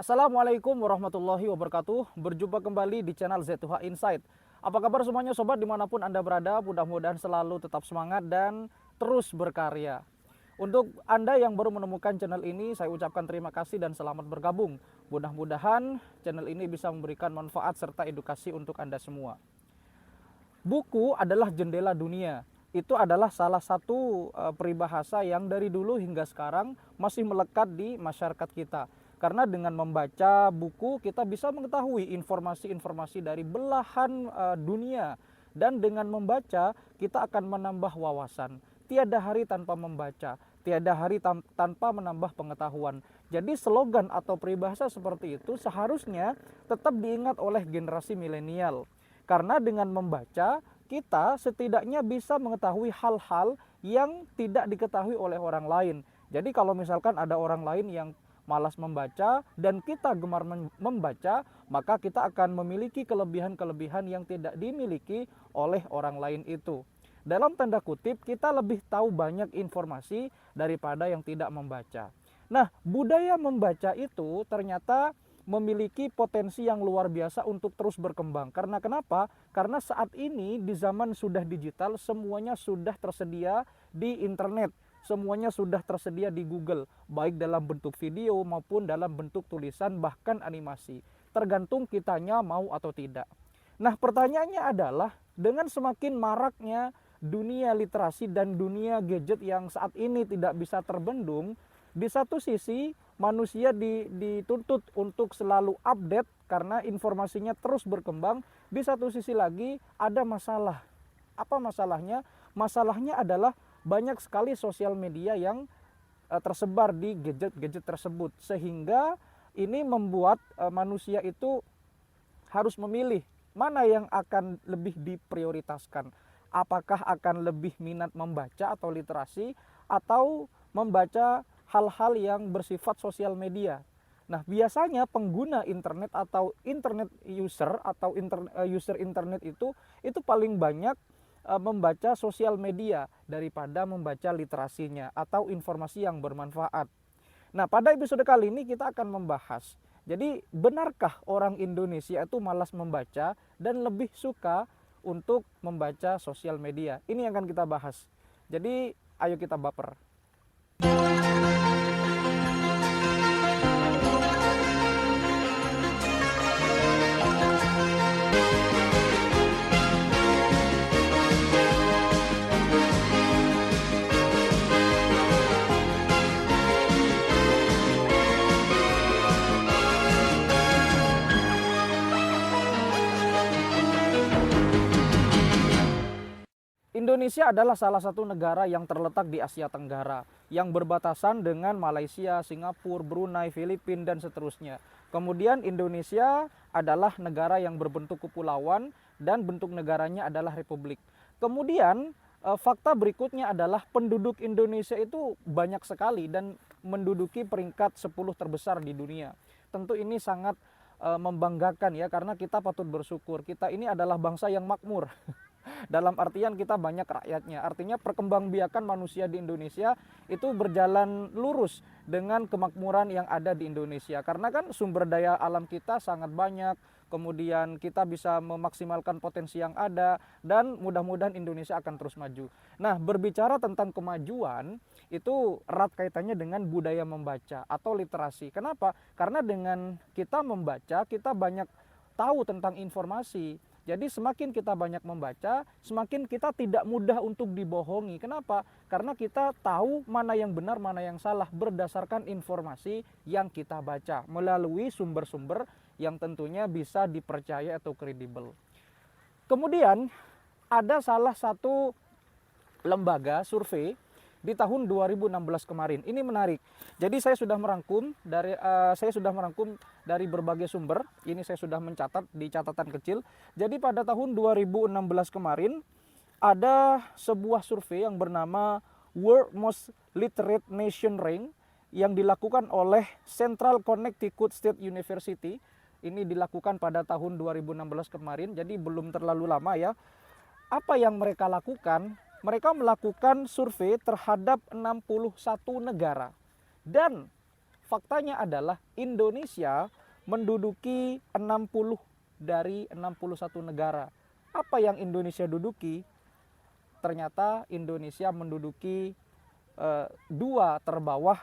Assalamualaikum warahmatullahi wabarakatuh. Berjumpa kembali di channel Z2H Insight. Apa kabar semuanya sobat dimanapun Anda berada? Mudah-mudahan selalu tetap semangat dan terus berkarya. Untuk Anda yang baru menemukan channel ini, saya ucapkan terima kasih dan selamat bergabung. Mudah-mudahan channel ini bisa memberikan manfaat serta edukasi untuk Anda semua. Buku adalah jendela dunia. Itu adalah salah satu peribahasa yang dari dulu hingga sekarang masih melekat di masyarakat kita. Karena dengan membaca buku kita bisa mengetahui informasi-informasi dari belahan dunia. Dan dengan membaca kita akan menambah wawasan. Tiada hari tanpa membaca, tiada hari tanpa menambah pengetahuan. Jadi slogan atau peribahasa seperti itu seharusnya tetap diingat oleh generasi milenial. Karena dengan membaca kita setidaknya bisa mengetahui hal-hal yang tidak diketahui oleh orang lain. Jadi kalau misalkan ada orang lain yang malas membaca dan kita gemar membaca, maka kita akan memiliki kelebihan-kelebihan yang tidak dimiliki oleh orang lain itu. Dalam tanda kutip, kita lebih tahu banyak informasi daripada yang tidak membaca. Nah, budaya membaca itu ternyata memiliki potensi yang luar biasa untuk terus berkembang. Karena kenapa? Karena saat ini di zaman sudah digital, semuanya sudah tersedia di internet. Semuanya sudah tersedia di Google, baik dalam bentuk video maupun dalam bentuk tulisan bahkan animasi. Tergantung kitanya mau atau tidak. Nah, pertanyaannya adalah dengan semakin maraknya dunia literasi dan dunia gadget yang saat ini tidak bisa terbendung, di satu sisi manusia dituntut untuk selalu update karena informasinya terus berkembang. Di satu sisi lagi ada masalah. Apa masalahnya? Masalahnya adalah banyak sekali sosial media yang tersebar di gadget-gadget tersebut, sehingga ini membuat manusia itu harus memilih mana yang akan lebih diprioritaskan. Apakah akan lebih minat membaca atau literasi, atau membaca hal-hal yang bersifat sosial media. Nah, biasanya pengguna internet atau internet user atau user internet itu paling banyak membaca sosial media daripada membaca literasinya atau informasi yang bermanfaat. Nah, pada episode kali ini kita akan membahas, jadi benarkah orang Indonesia itu malas membaca dan lebih suka untuk membaca sosial media? Ini yang akan kita bahas. Jadi ayo kita baper. Indonesia adalah salah satu negara yang terletak di Asia Tenggara, yang berbatasan dengan Malaysia, Singapura, Brunei, Filipina, dan seterusnya. Kemudian Indonesia adalah negara yang berbentuk kepulauan dan bentuk negaranya adalah republik. Kemudian fakta berikutnya adalah penduduk Indonesia itu banyak sekali dan menduduki peringkat 10 terbesar di dunia. Tentu ini sangat membanggakan ya, karena kita patut bersyukur. Kita ini adalah bangsa yang makmur. Dalam artian kita banyak rakyatnya. Artinya perkembangbiakan manusia di Indonesia itu berjalan lurus dengan kemakmuran yang ada di Indonesia. Karena kan sumber daya alam kita sangat banyak. Kemudian kita bisa memaksimalkan potensi yang ada. Dan mudah-mudahan Indonesia akan terus maju. Nah, berbicara tentang kemajuan, itu erat kaitannya dengan budaya membaca atau literasi. Kenapa? Karena dengan kita membaca, kita banyak tahu tentang informasi. Jadi semakin kita banyak membaca, semakin kita tidak mudah untuk dibohongi. Kenapa? Karena kita tahu mana yang benar, mana yang salah berdasarkan informasi yang kita baca melalui sumber-sumber yang tentunya bisa dipercaya atau kredibel. Kemudian ada salah satu lembaga survei di tahun 2016 kemarin. Ini menarik. Jadi saya sudah merangkum dari berbagai sumber. Ini saya sudah mencatat di catatan kecil. Jadi pada tahun 2016 kemarin ada sebuah survei yang bernama World Most Literate Nation Rank yang dilakukan oleh Central Connecticut State University. Ini dilakukan pada tahun 2016 kemarin. Jadi belum terlalu lama ya. Apa yang mereka lakukan? Mereka melakukan survei terhadap 61 negara. Dan faktanya adalah Indonesia menduduki 60 dari 61 negara. Apa yang Indonesia duduki? Ternyata Indonesia menduduki 2 terbawah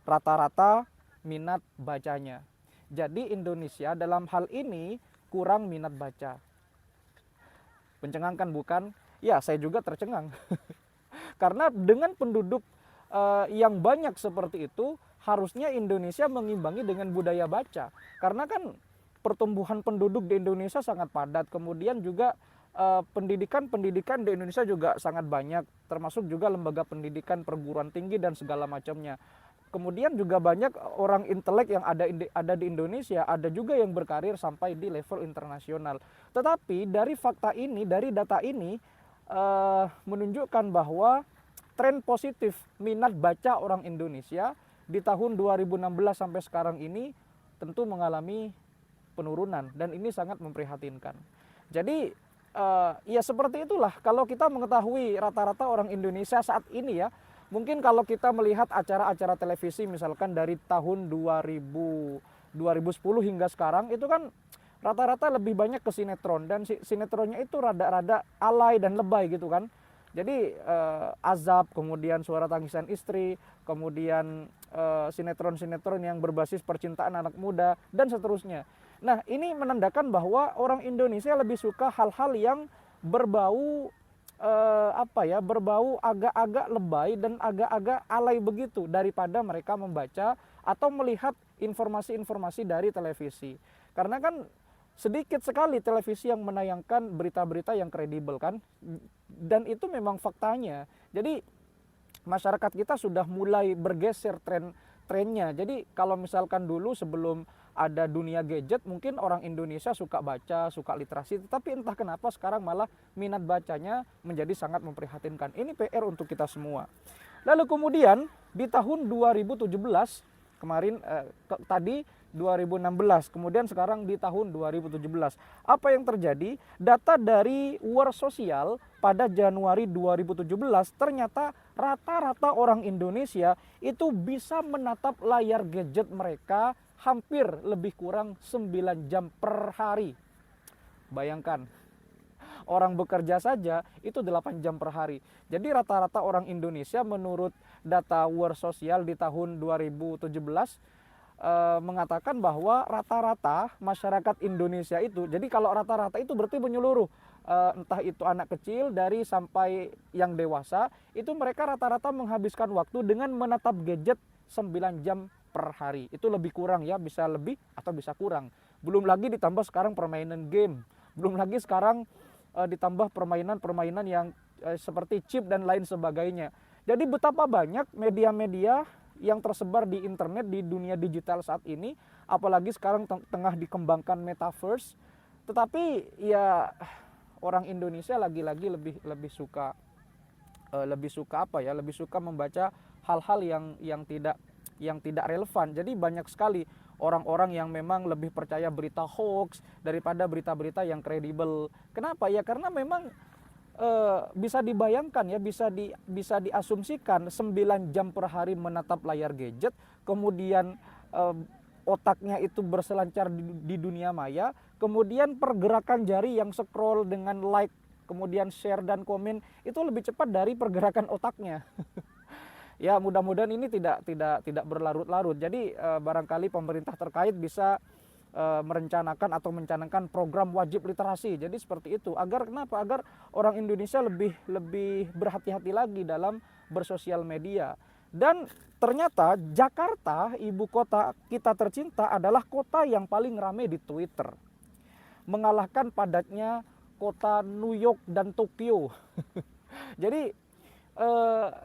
rata-rata minat bacanya. Jadi Indonesia dalam hal ini kurang minat baca. Mencengangkan bukan? Ya, saya juga tercengang. Karena dengan penduduk yang banyak seperti itu, harusnya Indonesia mengimbangi dengan budaya baca. Karena kan pertumbuhan penduduk di Indonesia sangat padat. Kemudian juga pendidikan di Indonesia juga sangat banyak, termasuk juga lembaga pendidikan, perguruan tinggi dan segala macamnya. Kemudian juga banyak orang intelek yang ada di Indonesia, ada juga yang berkarir sampai di level internasional. Tetapi dari fakta ini, dari data ini menunjukkan bahwa tren positif minat baca orang Indonesia di tahun 2016 sampai sekarang ini tentu mengalami penurunan, dan ini sangat memprihatinkan. Jadi ya seperti itulah, kalau kita mengetahui rata-rata orang Indonesia saat ini ya, mungkin kalau kita melihat acara-acara televisi misalkan dari tahun 2010 hingga sekarang, itu kan rata-rata lebih banyak ke sinetron, dan sinetronnya itu rada-rada alay dan lebay gitu kan. Jadi Azab, kemudian Suara Tangisan Istri, kemudian sinetron-sinetron yang berbasis percintaan anak muda dan seterusnya. Nah, ini menandakan bahwa orang Indonesia lebih suka hal-hal yang berbau berbau agak-agak lebay dan agak-agak alay begitu, daripada mereka membaca atau melihat informasi-informasi dari televisi. Karena kan sedikit sekali televisi yang menayangkan berita-berita yang kredibel kan, dan itu memang faktanya. Jadi masyarakat kita sudah mulai bergeser trennya. Jadi kalau misalkan dulu sebelum ada dunia gadget, mungkin orang Indonesia suka baca, suka literasi, tetapi entah kenapa sekarang malah minat bacanya menjadi sangat memprihatinkan. Ini PR untuk kita semua. Lalu kemudian di tahun 2017 kemarin tadi 2016, kemudian sekarang di tahun 2017. Apa yang terjadi? Data dari War Sosial pada Januari 2017, ternyata rata-rata orang Indonesia itu bisa menatap layar gadget mereka hampir lebih kurang 9 jam per hari. Bayangkan, orang bekerja saja itu 8 jam per hari. Jadi rata-rata orang Indonesia menurut data War Sosial di tahun 2017 mengatakan bahwa rata-rata masyarakat Indonesia itu, jadi kalau rata-rata itu berarti menyeluruh, entah itu anak kecil dari sampai yang dewasa, itu mereka rata-rata menghabiskan waktu dengan menatap gadget 9 jam per hari. Itu lebih kurang ya, bisa lebih atau bisa kurang. Belum lagi ditambah sekarang permainan game, belum lagi sekarang ditambah permainan-permainan yang seperti chip dan lain sebagainya. Jadi betapa banyak media-media yang tersebar di internet, di dunia digital saat ini, apalagi sekarang tengah dikembangkan metaverse. Tetapi ya orang Indonesia lagi-lagi lebih suka lebih suka membaca hal-hal yang tidak relevan. Jadi banyak sekali orang-orang yang memang lebih percaya berita hoax daripada berita-berita yang kredibel. Kenapa? Ya karena memang bisa dibayangkan ya, bisa diasumsikan 9 jam per hari menatap layar gadget, kemudian otaknya itu berselancar di dunia maya, kemudian pergerakan jari yang scroll dengan like, kemudian share dan komen itu lebih cepat dari pergerakan otaknya. Ya mudah-mudahan ini tidak berlarut-larut. Jadi barangkali pemerintah terkait bisa merencanakan atau mencanangkan program wajib literasi. Jadi seperti itu. Agar kenapa? Agar orang Indonesia lebih berhati-hati lagi dalam bersosial media. Dan ternyata Jakarta, ibu kota kita tercinta, adalah kota yang paling ramai di Twitter. Mengalahkan padatnya kota New York dan Tokyo. Jadi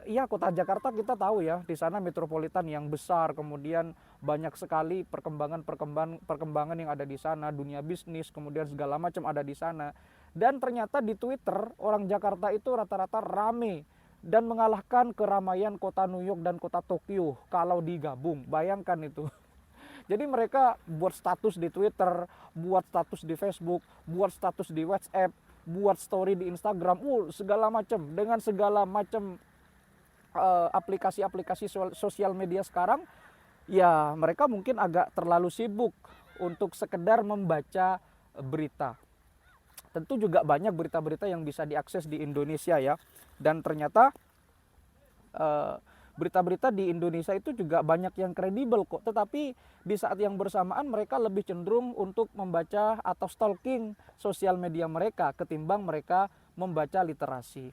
ya kota Jakarta kita tahu ya, di sana metropolitan yang besar, kemudian banyak sekali perkembangan yang ada di sana, dunia bisnis, kemudian segala macam ada di sana. Dan ternyata di Twitter orang Jakarta itu rata-rata rame dan mengalahkan keramaian kota New York dan kota Tokyo kalau digabung. Bayangkan itu. Jadi mereka buat status di Twitter, buat status di Facebook, buat status di WhatsApp, buat story di Instagram, segala macam, dengan segala macam aplikasi-aplikasi sosial media sekarang. ya mereka mungkin agak terlalu sibuk untuk sekedar membaca berita. Tentu juga banyak berita-berita yang bisa diakses di Indonesia ya. Dan ternyata eh, berita-berita di Indonesia itu juga banyak yang kredibel kok. Tetapi di saat yang bersamaan mereka lebih cenderung untuk membaca atau stalking sosial media mereka ketimbang mereka membaca literasi.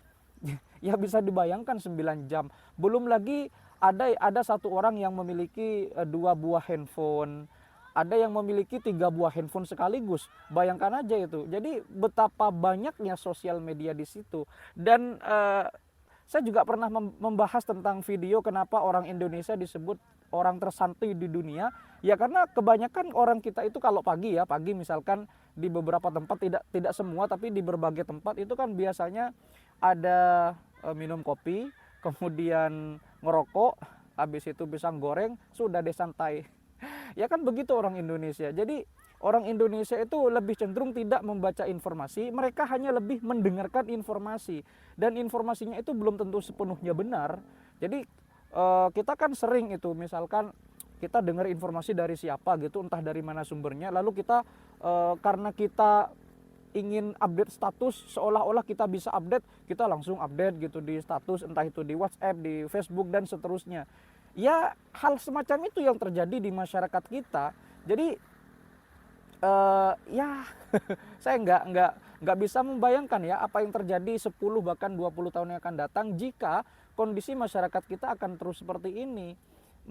Ya bisa dibayangkan 9 jam. Belum lagi ada satu orang yang memiliki 2 buah handphone, ada yang memiliki 3 buah handphone sekaligus. Bayangkan aja itu. Jadi betapa banyaknya sosial media di situ. Dan saya juga pernah membahas tentang video kenapa orang Indonesia disebut orang tersantuy di dunia. Ya karena kebanyakan orang kita itu kalau pagi ya, pagi misalkan di beberapa tempat, tidak semua tapi di berbagai tempat itu kan biasanya ada minum kopi, kemudian ngerokok, habis itu pisang goreng, sudah deh santai. Ya kan begitu orang Indonesia. Jadi orang Indonesia itu lebih cenderung tidak membaca informasi, mereka hanya lebih mendengarkan informasi. Dan informasinya itu belum tentu sepenuhnya benar. Jadi kita kan sering itu, misalkan kita dengar informasi dari siapa gitu, entah dari mana sumbernya, lalu kita karena kita ingin update status, seolah-olah kita bisa update, kita langsung update gitu di status, entah itu di WhatsApp, di Facebook dan seterusnya. Ya hal semacam itu yang terjadi di masyarakat kita. Jadi ya saya nggak bisa membayangkan ya apa yang terjadi 10 bahkan 20 tahun yang akan datang jika kondisi masyarakat kita akan terus seperti ini.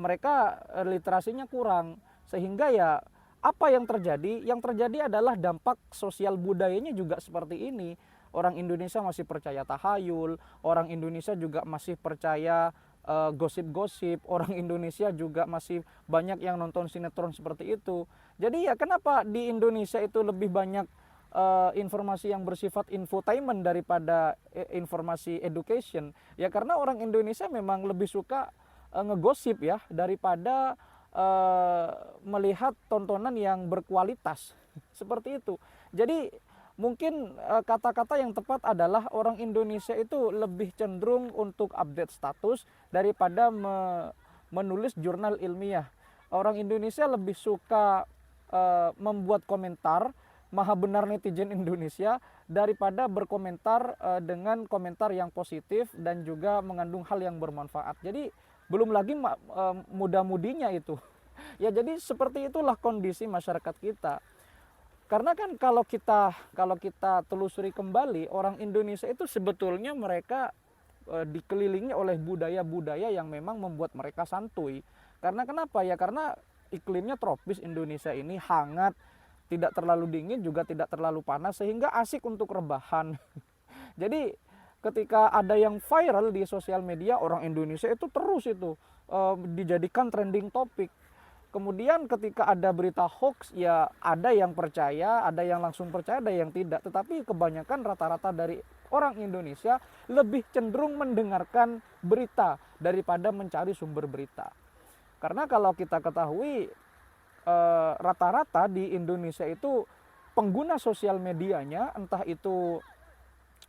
Mereka literasinya kurang, sehingga ya apa yang terjadi? Yang terjadi adalah dampak sosial budayanya juga seperti ini. Orang Indonesia masih percaya tahayul, orang Indonesia juga masih percaya gosip-gosip, orang Indonesia juga masih banyak yang nonton sinetron seperti itu. Jadi ya kenapa di Indonesia itu lebih banyak informasi yang bersifat infotainment daripada informasi education? Ya karena orang Indonesia memang lebih suka ngegosip ya daripada melihat tontonan yang berkualitas seperti itu. Jadi mungkin kata-kata yang tepat adalah orang Indonesia itu lebih cenderung untuk update status daripada menulis jurnal ilmiah. Orang Indonesia lebih suka membuat komentar, maha benar netizen Indonesia, daripada berkomentar dengan komentar yang positif dan juga mengandung hal yang bermanfaat. Jadi belum lagi muda-mudinya itu. Ya jadi seperti itulah kondisi masyarakat kita. Karena kan kalau kita telusuri kembali, orang Indonesia itu sebetulnya mereka dikelilingi oleh budaya-budaya yang memang membuat mereka santuy. Karena kenapa ya? Karena iklimnya tropis Indonesia ini, hangat, tidak terlalu dingin juga tidak terlalu panas, sehingga asik untuk rebahan. Jadi ketika ada yang viral di sosial media, orang Indonesia itu terus itu dijadikan trending topik. Kemudian ketika ada berita hoax, ya ada yang percaya, ada yang langsung percaya, ada yang tidak. Tetapi kebanyakan rata-rata dari orang Indonesia lebih cenderung mendengarkan berita daripada mencari sumber berita. Karena kalau kita ketahui rata-rata di Indonesia itu pengguna sosial medianya, entah itu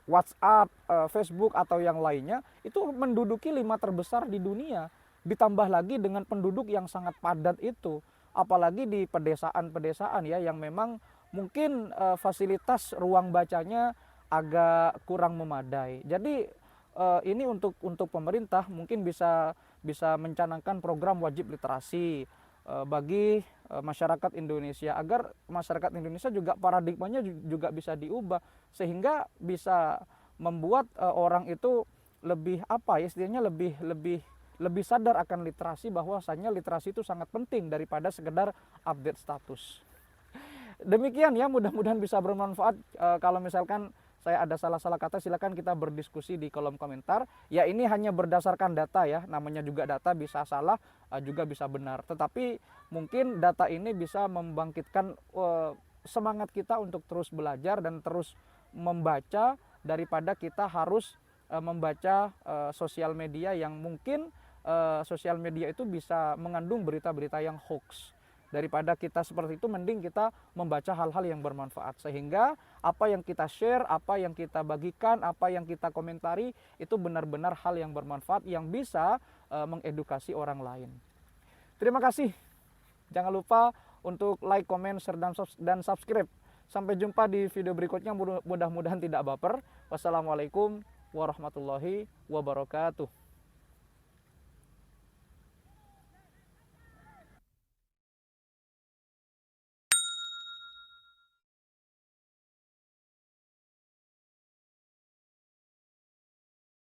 WhatsApp, Facebook atau yang lainnya, itu menduduki 5 terbesar di dunia. Ditambah lagi dengan penduduk yang sangat padat itu, apalagi di pedesaan-pedesaan ya, yang memang mungkin fasilitas ruang bacanya agak kurang memadai. Jadi ini untuk pemerintah mungkin bisa mencanangkan program wajib literasi bagi masyarakat Indonesia, agar masyarakat Indonesia juga paradigmanya juga bisa diubah, sehingga bisa membuat orang itu lebih apa ya, istilahnya lebih sadar akan literasi, bahwasanya literasi itu sangat penting daripada sekedar update status. Demikian ya, mudah-mudahan bisa bermanfaat. Kalau misalkan saya ada salah-salah kata, silakan kita berdiskusi di kolom komentar. Ya ini hanya berdasarkan data ya, namanya juga data, bisa salah juga bisa benar. Tetapi mungkin data ini bisa membangkitkan semangat kita untuk terus belajar dan terus membaca, daripada kita harus membaca sosial media yang mungkin sosial media itu bisa mengandung berita-berita yang hoax. Daripada kita seperti itu, mending kita membaca hal-hal yang bermanfaat, sehingga apa yang kita share, apa yang kita bagikan, apa yang kita komentari itu benar-benar hal yang bermanfaat, yang bisa mengedukasi orang lain. Terima kasih. Jangan lupa untuk like, comment, share, dan subscribe. Sampai jumpa di video berikutnya. Mudah-mudahan tidak baper. Wassalamualaikum warahmatullahi wabarakatuh.